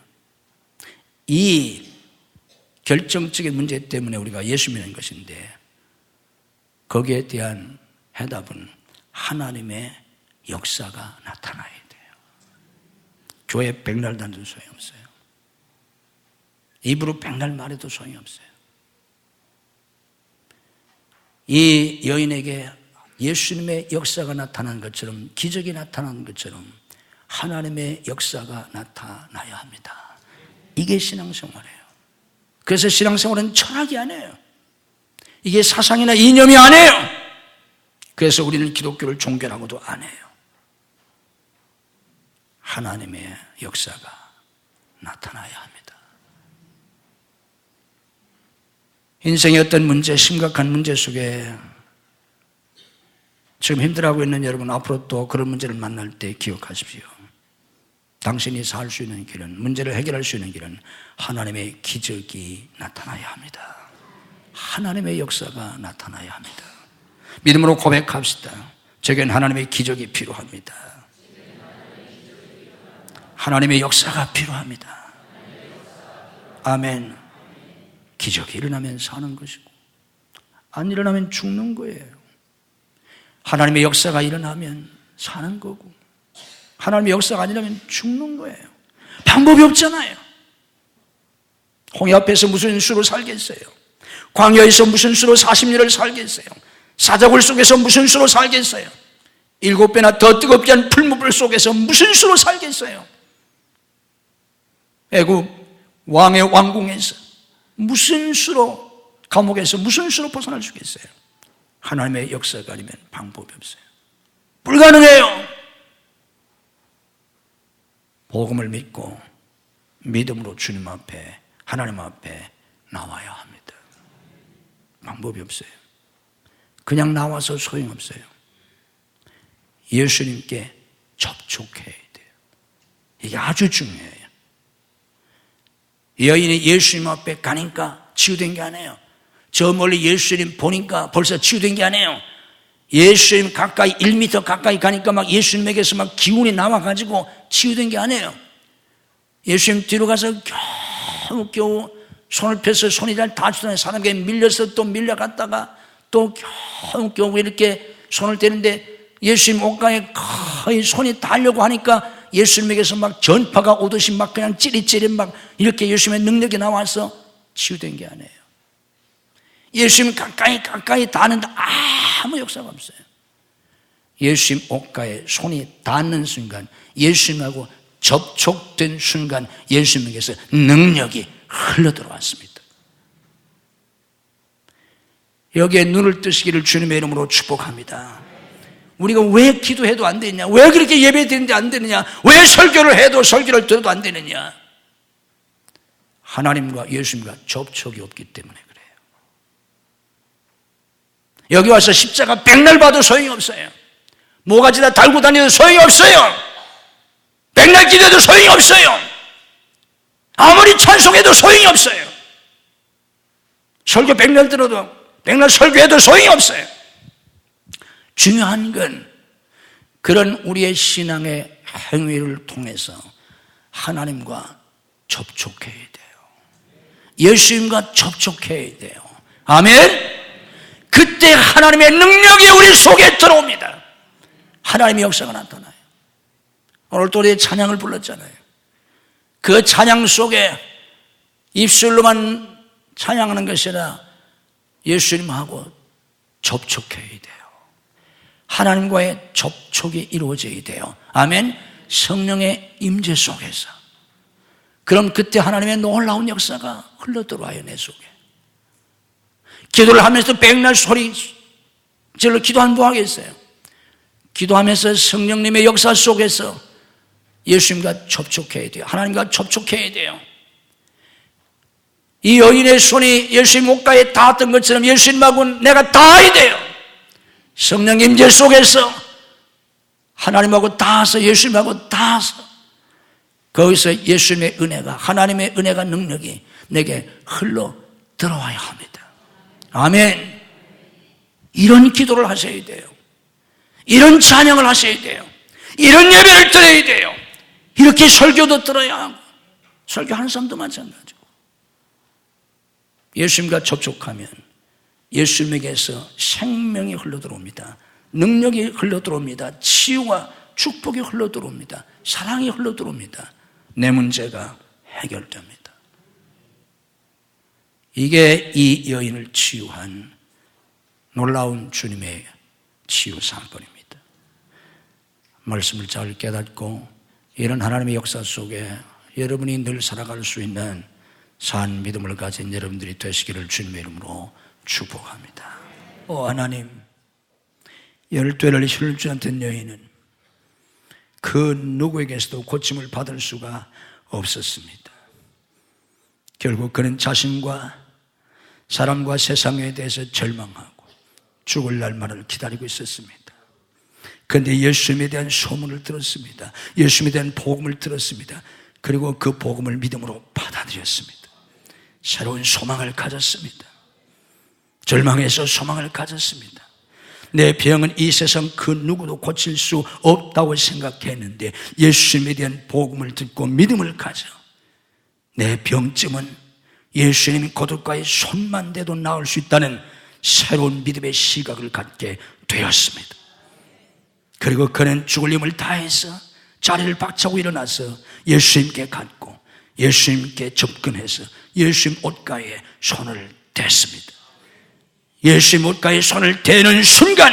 이 결정적인 문제 때문에 우리가 예수 믿는 것인데, 거기에 대한 해답은 하나님의 역사가 나타나야 돼요. 교회 백날 다녀도 소용없어요. 입으로 백날 말해도 소용이 없어요. 이 여인에게 예수님의 역사가 나타난 것처럼, 기적이 나타난 것처럼 하나님의 역사가 나타나야 합니다. 이게 신앙생활이에요. 그래서 신앙생활은 철학이 아니에요. 이게 사상이나 이념이 아니에요. 그래서 우리는 기독교를 종교라고도 안 해요. 하나님의 역사가 나타나야 합니다. 인생의 어떤 문제, 심각한 문제 속에 지금 힘들어하고 있는 여러분, 앞으로 또 그런 문제를 만날 때 기억하십시오. 당신이 살 수 있는 길은, 문제를 해결할 수 있는 길은 하나님의 기적이 나타나야 합니다. 하나님의 역사가 나타나야 합니다. 믿음으로 고백합시다. 제겐 하나님의 기적이 필요합니다. 하나님의 역사가 필요합니다. 아멘. 기적이 일어나면 사는 것이고 안 일어나면 죽는 거예요. 하나님의 역사가 일어나면 사는 거고, 하나님의 역사가 아니라면 죽는 거예요. 방법이 없잖아요. 홍해 앞에서 무슨 수로 살겠어요? 광야에서 무슨 수로 40년을 살겠어요? 사자굴 속에서 무슨 수로 살겠어요? 7배나 더 뜨겁지 않은 풀무불 속에서 무슨 수로 살겠어요? 애굽 왕의 왕궁에서 무슨 수로, 감옥에서 무슨 수로 벗어날 수 있겠어요? 하나님의 역사가 아니면 방법이 없어요. 불가능해요. 복음을 믿고 믿음으로 주님 앞에, 하나님 앞에 나와야 합니다. 방법이 없어요. 그냥 나와서 소용없어요. 예수님께 접촉해야 돼요. 이게 아주 중요해요. 여인이 예수님 앞에 가니까 치유된 게 아니에요. 저 멀리 예수님 보니까 벌써 치유된 게 아니에요. 예수님 가까이 1m 가까이 가니까 막 예수님에게서 막 기운이 나와가지고 치유된 게 아니에요. 예수님 뒤로 가서 겨우 손을 펴서 손이 잘 닿지도 사람에게 밀려서 또 밀려갔다가 또 겨우 이렇게 손을 대는데 예수님 옷가에 거의 손이 닿으려고 하니까 예수님에게서 막 전파가 오듯이 막 그냥 찌릿찌릿 막 이렇게 예수님의 능력이 나와서 치유된 게 아니에요. 예수님 가까이 닿는데 아무 역사가 없어요. 예수님 옷가에 손이 닿는 순간, 예수님하고 접촉된 순간 예수님에게서 능력이 흘러들어왔습니다. 여기에 눈을 뜨시기를 주님의 이름으로 축복합니다. 우리가 왜 기도해도 안 되느냐? 왜 그렇게 예배드리는데 안 되느냐? 왜 설교를 해도 설교를 들어도 안 되느냐? 하나님과 예수님과 접촉이 없기 때문에 그래요. 여기 와서 십자가 백날 봐도 소용이 없어요. 모가지다 달고 다녀도 소용이 없어요. 백날 기도해도 소용이 없어요. 아무리 찬송해도 소용이 없어요. 설교 백날 들어도, 백날 설교해도 소용이 없어요. 중요한 건 그런 우리의 신앙의 행위를 통해서 하나님과 접촉해야 돼요. 예수님과 접촉해야 돼요. 아멘? 그때 하나님의 능력이 우리 속에 들어옵니다. 하나님의 역사가 나타나요. 오늘 또 우리 찬양을 불렀잖아요. 그 찬양 속에 입술로만 찬양하는 것이 아니라 예수님하고 접촉해야 돼요. 하나님과의 접촉이 이루어져야 돼요. 아멘. 성령의 임재 속에서. 그럼 그때 하나님의 놀라운 역사가 흘러들어와요, 내 속에. 기도를 하면서 백날 소리 질러 기도 안 하겠어요. 기도하면서 성령님의 역사 속에서 예수님과 접촉해야 돼요. 하나님과 접촉해야 돼요. 이 여인의 손이 예수님 옷가에 닿았던 것처럼 예수님하고 내가 닿아야 돼요. 성령 임재 속에서 하나님하고 닿아서, 예수님하고 닿아서 거기서 예수님의 은혜가, 하나님의 은혜가, 능력이 내게 흘러 들어와야 합니다. 아멘. 이런 기도를 하셔야 돼요. 이런 찬양을 하셔야 돼요. 이런 예배를 드려야 돼요. 이렇게 설교도 들어야 하고, 설교하는 사람도 마찬가지고. 예수님과 접촉하면 예수님에게서 생명이 흘러들어옵니다. 능력이 흘러들어옵니다. 치유와 축복이 흘러들어옵니다. 사랑이 흘러들어옵니다. 내 문제가 해결됩니다. 이게 이 여인을 치유한 놀라운 주님의 치유 사건입니다. 말씀을 잘 깨닫고 이런 하나님의 역사 속에 여러분이 늘 살아갈 수 있는 산 믿음을 가진 여러분들이 되시기를 주님의 이름으로 축복합니다. 하나님, 12를 혈주한던 여인은 그 누구에게서도 고침을 받을 수가 없었습니다. 결국 그는 자신과 사람과 세상에 대해서 절망하고 죽을 날만을 기다리고 있었습니다. 그런데 예수님에 대한 소문을 들었습니다. 예수님에 대한 복음을 들었습니다. 그리고 그 복음을 믿음으로 받아들였습니다. 새로운 소망을 가졌습니다. 절망에서 소망을 가졌습니다. 내 병은 이 세상 그 누구도 고칠 수 없다고 생각했는데 예수님에 대한 복음을 듣고 믿음을 가져 내 병쯤은 예수님이 고독가에 손만 대도 나을 수 있다는 새로운 믿음의 시각을 갖게 되었습니다. 그리고 그는 죽을 힘을 다해서 자리를 박차고 일어나서 예수님께 갔고 예수님께 접근해서 예수님 옷가에 손을 댔습니다. 예수님 옷가에 손을 대는 순간,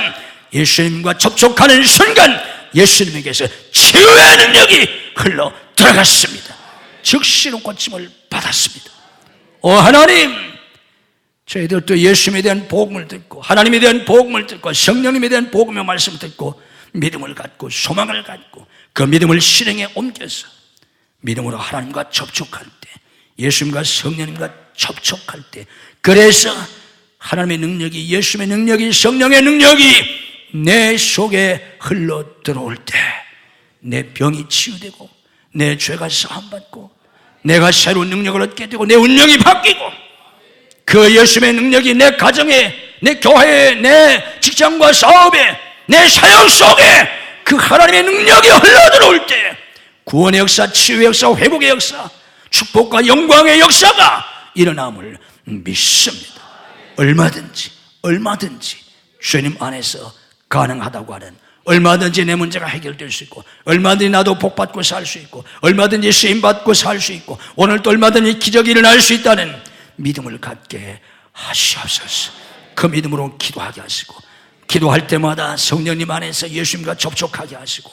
예수님과 접촉하는 순간 예수님에게서 치유의 능력이 흘러 들어갔습니다. 즉시로 고침을 받았습니다. 오 하나님, 저희들도 예수님에 대한 복음을 듣고 하나님에 대한 복음을 듣고 성령님에 대한 복음의 말씀을 듣고 믿음을 갖고 소망을 갖고 그 믿음을 실행에 옮겨서 믿음으로 하나님과 접촉할 때, 예수님과 성령님과 접촉할 때, 그래서 하나님의 능력이, 예수님의 능력이, 성령의 능력이 내 속에 흘러 들어올 때 내 병이 치유되고 내 죄가 사함받고 내가 새로운 능력을 얻게 되고 내 운명이 바뀌고 그 예수님의 능력이 내 가정에, 내 교회에, 내 직장과 사업에, 내 사역 속에 그 하나님의 능력이 흘러 들어올 때 구원의 역사, 치유의 역사, 회복의 역사, 축복과 영광의 역사가 일어남을 믿습니다. 얼마든지 주님 안에서 가능하다고 하는, 얼마든지 내 문제가 해결될 수 있고, 얼마든지 나도 복받고 살 수 있고, 얼마든지 쓰임받고 살 수 있고, 오늘도 얼마든지 기적이 일어날 수 있다는 믿음을 갖게 하시옵소서. 그 믿음으로 기도하게 하시고, 기도할 때마다 성령님 안에서 예수님과 접촉하게 하시고,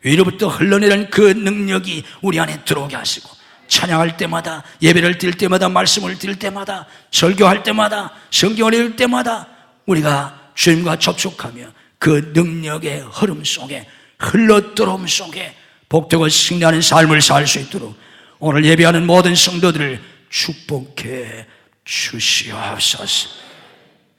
위로부터 흘러내리는 그 능력이 우리 안에 들어오게 하시고, 찬양할 때마다, 예배를 드릴 때마다, 말씀을 드릴 때마다, 설교할 때마다, 성경을 읽을 때마다 우리가 주님과 접촉하며 그 능력의 흐름 속에, 흘러들어옴 속에 복되고 승리하는 삶을 살 수 있도록 오늘 예배하는 모든 성도들을 축복해 주시옵소서.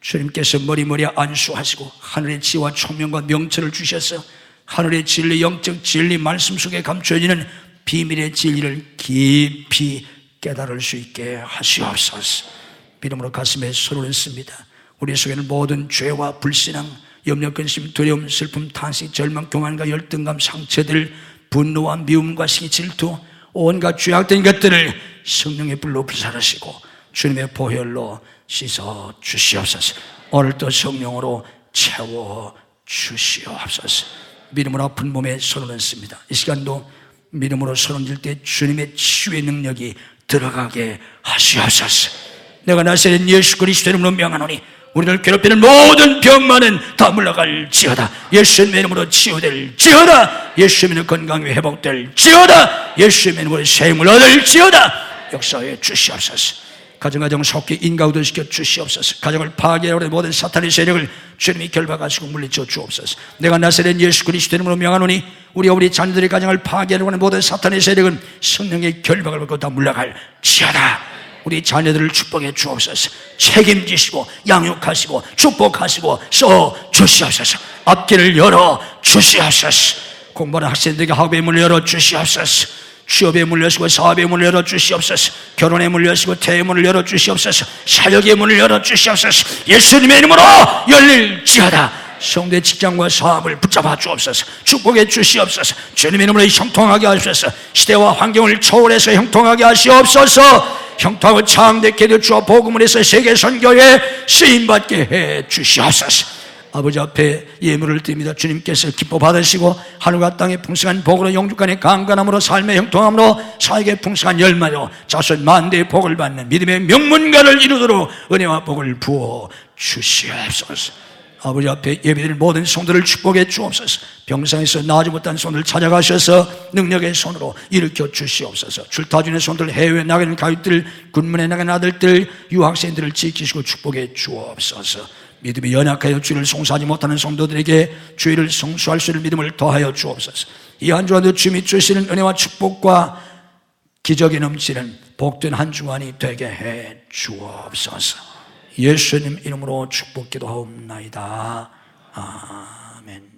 주님께서 머리머리 안수하시고 하늘의 지혜와 총명과 명철을 주셔서 하늘의 진리, 영적 진리 말씀 속에 감춰지는 비밀의 진리를 깊이 깨달을 수 있게 하시옵소서. 믿음으로 가슴에 손을 얹습니다. 우리 속에는 모든 죄와 불신앙, 염려, 근심, 두려움, 슬픔, 탄식, 절망, 교만과 열등감, 상처들, 분노와 미움과 시기, 질투, 온갖 죄악된 것들을 성령의 불로 불살하시고 주님의 보혈로 씻어 주시옵소서. 오늘도 성령으로 채워 주시옵소서. 믿음으로 아픈 몸에 손을 얹습니다. 이 시간도 믿음으로 손을 얹을 때 주님의 치유의 능력이 들어가게 하시옵소서. 내가 나사렛 예수 그리스도 이름으로 명하노니 우리를 괴롭히는 모든 병만은 다 물러갈지어다. 예수님의 이름으로 치유될지어다. 예수님의 이름으로 건강이 회복될지어다. 예수님의 이름으로 샘을 얻을지어다. 역사에 주시옵소서. 가정 속히 인가우도시켜 주시옵소서. 가정을 파괴하려고 하는 모든 사탄의 세력을 주님이 결박하시고 물리쳐 주옵소서. 내가 나사렛 예수 그리스도 이름으로 명하노니 우리가 우리 자녀들의 가정을 파괴하려고 하는 모든 사탄의 세력은 성령의 결박을 받고 다 물러갈지어다. 우리 자녀들을 축복해 주옵소서. 책임지시고 양육하시고 축복하시고 써 주시옵소서. 앞길을 열어 주시옵소서. 공부하는 학생들에게 학업의 문을 열어 주시옵소서. 취업의 문을 여시고 사업의 문을 열어 주시옵소서. 결혼의 문을 여시고 태의 문을 열어 주시옵소서. 사역의 문을 열어 주시옵소서. 예수님의 이름으로 열릴지어다. 성도의 직장과 사업을 붙잡아 주옵소서. 축복해 주시옵소서. 주님의 이름으로 형통하게 하시옵소서. 시대와 환경을 초월해서 형통하게 하시옵소서. 형통하고 창대케 되어 주와 복음을 해서 세계 선교에 쓰임받게 해 주시옵소서. 아버지 앞에 예물을 드립니다. 주님께서 기뻐 받으시고 하늘과 땅의 풍성한 복으로 영육간의 강건함으로 삶의 형통함으로 사역의 풍성한 열매로 자손 만대의 복을 받는 믿음의 명문가를 이루도록 은혜와 복을 부어 주시옵소서. 아버지 앞에 예배드릴 모든 성도를 축복해 주옵소서. 병상에서 나아지 못한 손을 찾아가셔서 능력의 손으로 일으켜 주시옵소서. 출타중의 손들, 해외에 나가는 가족들, 군문에 나가는 아들들, 유학생들을 지키시고 축복해 주옵소서. 믿음이 연약하여 주를 송사하지 못하는 성도들에게 주의를 성수할 수 있는 믿음을 더하여 주옵소서. 이 한 주간도 주님이 주시는 은혜와 축복과 기적이 넘치는 복된 한 주간이 되게 해 주옵소서. 예수님 이름으로 축복 기도하옵나이다. 아멘.